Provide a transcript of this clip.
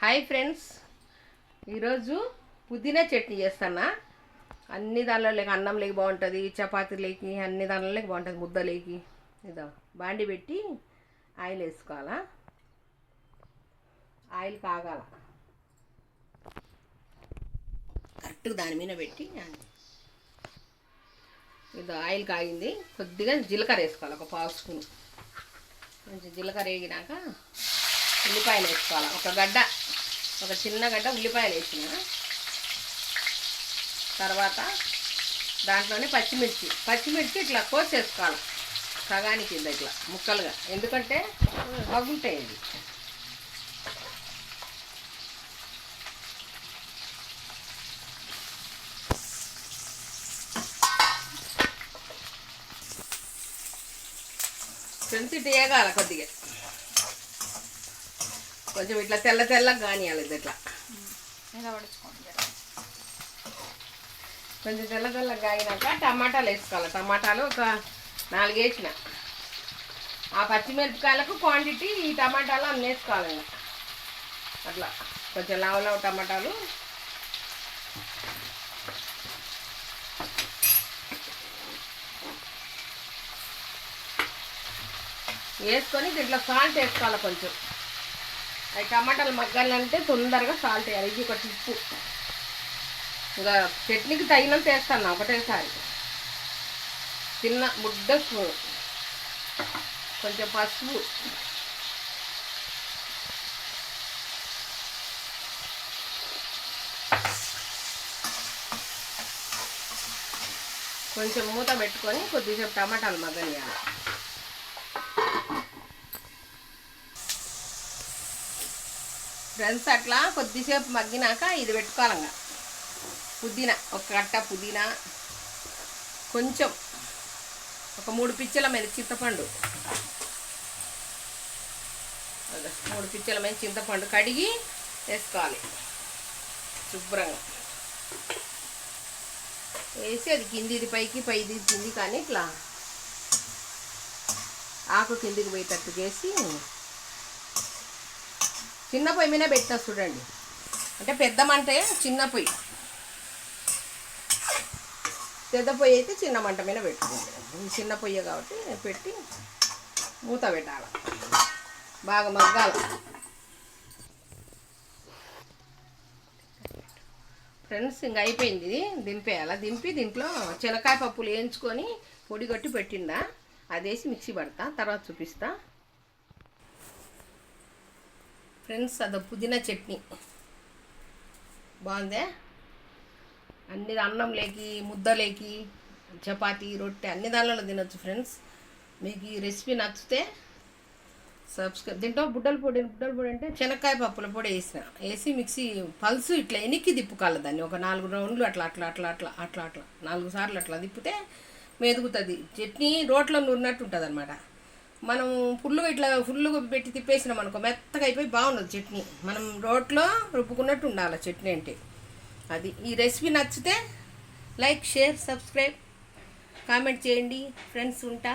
Hi friends, ఈరోజు పుదీనా చట్నీ చేస్తానా. అన్ని దానిలోకి అన్నంలోకి బాగుంటుంది, చపాతీలోకి అన్ని దానిలోకి బాగుంటుంది, ముద్దలోకి. ఇదో బాండి పెట్టి ఆయిల్ వేసుకోవాలా. ఆయిల్ కాగాల, కరెక్ట్గా దాని మీద పెట్టి ఇదో ఆయిల్ కాగింది. కొద్దిగా జీలకర్ర వేసుకోవాలి, ఒక పావు స్పూన్. కొంచెం జీలకర్ర వేగినాక ఉల్లిపాయలు వేసుకోవాలి. ఒక చిన్న గడ్డ ఉల్లిపాయలు వేసిన తర్వాత దాంట్లోనే పచ్చిమిర్చి ఇట్లా కోసేసుకోవాలి. సగానికి ఇట్లా ముక్కలుగా, ఎందుకంటే బాగుంటాయి ఇది. ఫ్రెండ్స్ ఇటు వేగాల, కొద్దిగా కొంచెం ఇట్లా తెల్లగా కానియాలి. ఇది ఇట్లా కొంచెం తెల్లగా కాగినాక టమాటాలు వేసుకోవాలి. టమాటాలు ఒక 4 వేసిన. ఆ పచ్చిమిరపకాయలకు క్వాంటిటీ ఈ టమాటాలు అన్నీ వేసుకోవాలి. అట్లా కొంచెం లావు టమాటాలు వేసుకొని దీంట్లో సాల్ట్ వేసుకోవాలి కొంచెం. అవి టమాటాలు మగ్గాలంటే తొందరగా సాల్ట్ వేయాలి. ఇది ఒక టిప్పు. ఇంకా చట్నీకి తగినంత వేస్తాను ఒకటేసారి. చిన్న ముద్ద స్పూన్, కొంచెం పసుపు, కొంచెం మూత పెట్టుకొని కొద్దిసేపు టమాటాలు మగ్గనియాలి. ఫ్రెండ్స్ అట్లా కొద్దిసేపు మగ్గినాక ఇది పెట్టుకోవాలంగా. పుదీనా, ఒక కట్ట పుదీనా, కొంచెం ఒక 3 పిచ్చల మీద చింతపండు, 3 పిచ్చల మీద చింతపండు కడిగి వేసుకోవాలి. శుభ్రంగా వేసి అది కిందిది పైది కింది కానీ ఇట్లా ఆకు కిందికి పోయేటట్టు చేసి చిన్న పొయ్యి మీద పెట్టినా చూడండి. అంటే పెద్ద మంట చిన్న పొయ్యి, పెద్ద పొయ్యి అయితే చిన్న మంట మీద పెట్టుకుంటాం. చిన్న పొయ్యి కాబట్టి పెట్టి మూత పెట్టాలి, బాగా మగ్గాలి. ఫ్రెండ్స్ ఇంక అయిపోయింది. ఇది దింపేయాలి. దింపి దీంట్లో శనక్కాయ పప్పులు వేయించుకొని పొడి కొట్టి పెట్టిండా, అది వేసి మిక్సీ పడతా, తర్వాత చూపిస్తా. ఫ్రెండ్స్ అదో పుదీనా చట్నీ బాగుందే. అన్ని అన్నంలోకి, ముద్దలోకి, చపాతీ, రొట్టె అన్ని దానిలో తినొచ్చు. ఫ్రెండ్స్ మీకు ఈ రెసిపీ నచ్చితే సబ్స్క్రైబ్. దీంట్లో బుడ్డల పొడి అంటే శనక్కాయ పప్పుల పొడి వేసి మిక్సీ పల్సు ఇట్లా ఎనికి తిప్పుకోవాలి. దాన్ని ఒక 4 రౌండ్లు అట్లా 4 సార్లు అట్లా తిప్పితే మెదుగుతుంది. చట్నీ రోట్లో నూరినట్టు ఉంటుంది అనమాట. మనం ఫుల్లుగా పెట్టి తిప్పేసినాం అనుకో మెత్తగా అయిపోయి బాగుండదు చట్నీ. మనం రోట్లో రుబ్బుకున్నట్టు ఉండాలి చట్నీ అంటే. అది ఈ రెసిపీ నచ్చితే లైక్, షేర్, సబ్స్క్రైబ్, కామెంట్ చేయండి ఫ్రెండ్స్. ఉంటా.